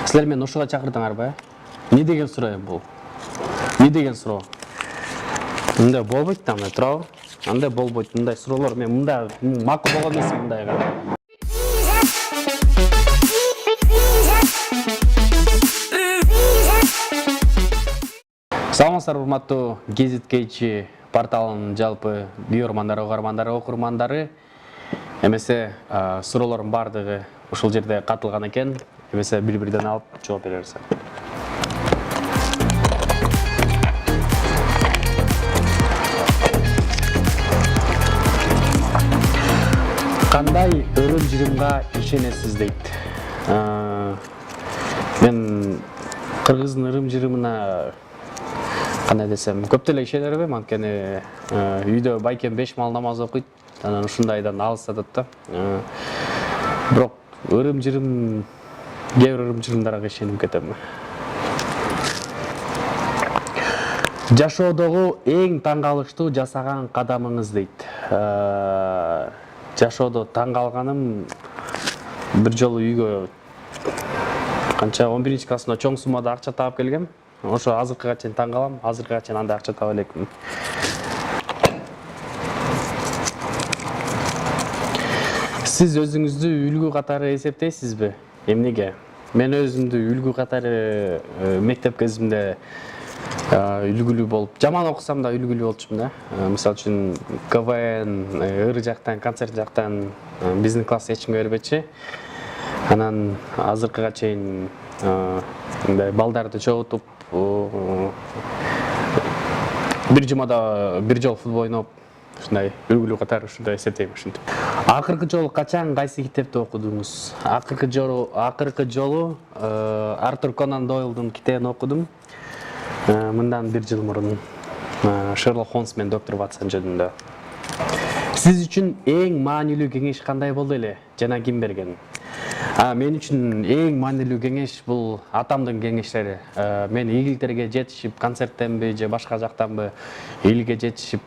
Силер мени ушуга чакырдыңарбы? Не деген суроо эми бул? Не деген суроо? Мындай болбойт да, мына туурабы? Андай болбойт, мындай суроолор мен мындай макул болгон эмес мындайга. Саламатсыздар, урматтуу Гезит порталынын жалпы бийөрмандары, угармандары, окурмандары. Эмесе суроолордун бардыгы ушул жерде катылган экен. Эмесе бири-бирден алып жооп беребиз. Кандай өрөм-жырымга ишенесиз дейт. Мен кыргыздын өрөм-жырымына кандай десем, көп деле ишенер элем, анткени үйдө байкем 5 мал намаз окуйт, анан ушундайдан алыстатат да. Бирок өрөм-жырым, кээ бир өрөм-жырымдарга ишенип кетем. Жашоодогу эң таң калыштуу жасаган кадамыңыз дейт. Жашоодо таң калганым бир жолу үйгө канча 11-классымда чоң суммада акча таап келгем. Ошо азыркыга чейин таң калам, азыркыга чейин андай акча таба элекмин. Сиз өзүңүздү үлгү катары эсептейсизби? Эмнеге? Мен өзүмдү үлгү катары мектеп кезимде үлгүлүү болуп, жаман окусам да үлгүлүү болчумун да. Мисалы үчүн КВН, ыр жактан, концерт жактан биздин класс эчкимге бербечи. Анан азыркыга чейин мындай балдарды чогултуп, бир жумада бир жол футбол ойноп, ушундай үлгүлүү катары ушундай эсептейм ушинтип. Акыркы жолу качан кайсы китепти окудуңуз? Акыркы жолу Артур Конан Дойлдун китебин окудум. Мындан бир жыл мурун Шерлок Холмс менен доктор Ватсон жөнүндө. Сиз үчүн эң маанилүү кеңеш кандай болду эле жана ким берген? Мен үчүн эң маанилүү кеңеш бул атамдын кеңештери. Мен ийгиликтерге жетишип, концерттенби же башка жактанбы ийгиликке жетишип,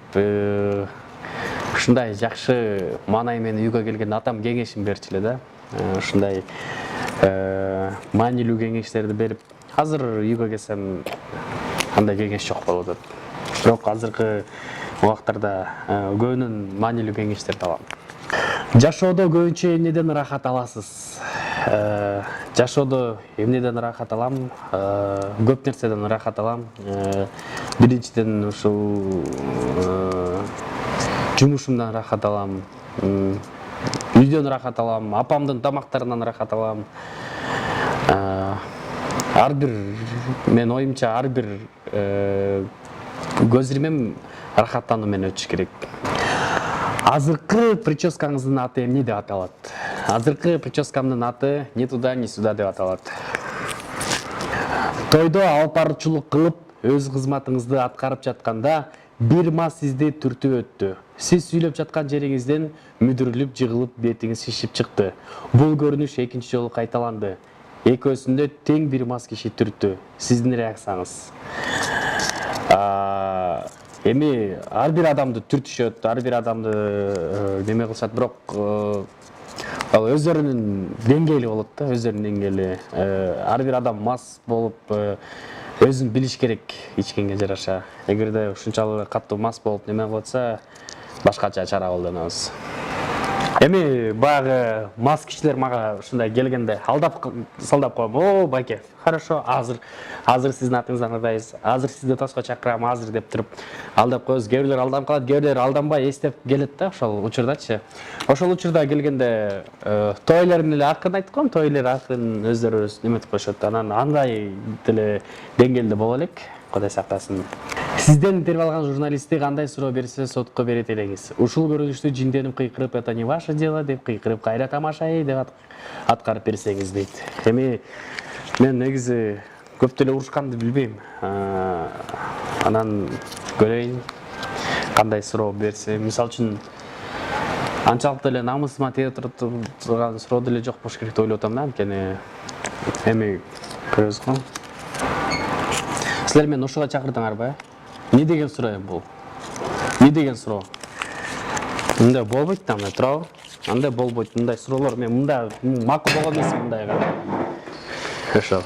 ушундай жакшы маанай менен үйгө келген атам кеңешин берчү эле да. Ушундай маанилүү кеңештерди берип, азыр үйгө келсем андай кеңеш жок болуп атат. Бирок азыркы убактарда көбүнөн маанилүү кеңештерди алам. Жашоодо көбүнчө эмнеден рахат аласыз? Жашоодо эмнеден рахат алам? Көп нерседен рахат алам. Биринчиден ушул жумушумдан рахат алам. Үйдөн рахат алам, апамдын тамактарынан рахат алам. Ар бир, мен оюмча, ар бир көз ирмем рахаттануу менен өтүш керек. Азыркы прическаңыздын аты эмне деп аталат? Азыркы прическамдын аты ни туда, ни сюда деп аталат. Тойдо алып баруучулук кылып, өз кызматыңызды аткарып жатканда бир мас сизди түртүп өттү. Сиз сүйлөп жаткан жериңизден мүдүрүлүп, жыгылып, бетиңиз шишип чыкты. Бул көрүнүш экинчи жолу кайталанды. Экөөсүндө тең бир мас киши түрттү. Сиздин реакцияңыз? Эми ар бир адамды түртүшөт, ар бир адамды неме кылышат, бирок ал өздөрүнүн деңгээли болот да, өздөрүнүн деңгээли. Ар бир адам мас болуп, өзүн билиш керек ичкенге жараша. Эгерде ушунчалык катуу мас болуп неме кылып атса, башкача чара колдонобуз. Эми баягы мас кишилер мага ушундай келгенде алдап салдап коем. О, байке, хорошо, азыр сиздин атыңыздан ырдайбыз, азыр сизди тоско чакырам, азыр деп туруп алдап коебуз. Кээ бирлер алданып калат, кээ бирлер алданбай эстеп келет да, ошол учурдачы. Ошол учурда келгенде тойлорун эле акырын айтып коем, тойлор акырын өздөрү неметип коюшат. Анан андай деле деңгээлде боло элек, Кудай сактасын. Сизден интервью алган журналистти кандай суроо берсе сотко берет элеңиз? Ушул көрүнүштү жинденип кыйкырып, это не ваше дело деп кыйкырып, кайра тамашай деп аткарып берсеңиз дейт. Эми мен негизи көп деле урушканды билбейм. Анан көрөйүн кандай суроо берсе. Мисалы үчүн анчалык деле намысыма тие турган суроо деле жок болуш керек деп ойлоп атам да, анткени эми көрөбүз го. Силер мени ушуга чакырдыңарбы? Не деген суроо эми бул? Не деген суроо? Мындай болбойт да, мына туурабы? Андай болбойт, мындай суроолор мен мындай макул болгон эмес мындайга. ошол.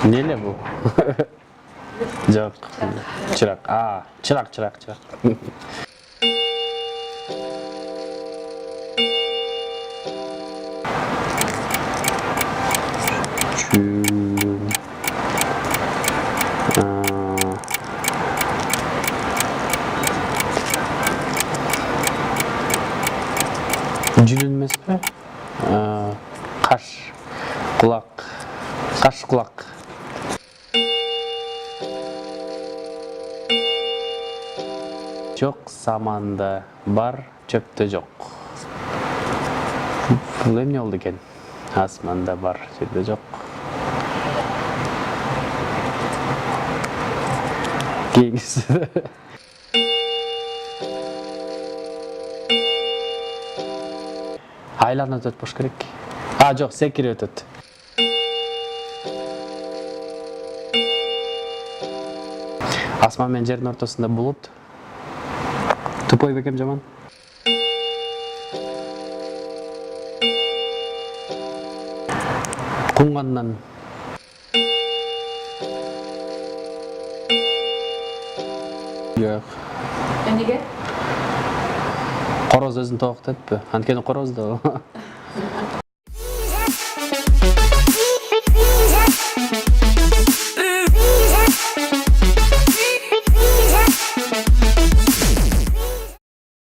Не эле бул? Жок. Чырак. Чырак. Чүлүм. Жүлүн эмеспи? Каш, кулак. Каш кулак. Жок саманда бар, чөптө жок. Бул эмне болду экен? Асманда бар, жерде жок. Кийинкиси. Айланып өтөт болуш керек. Жок, секирип өтөт. Асман менен жердин ортосунда булут. Тупой бекем жаман. Куңгандан. Жок. Эмнеге? Короз өзүн токтотпу. Анткени короз да.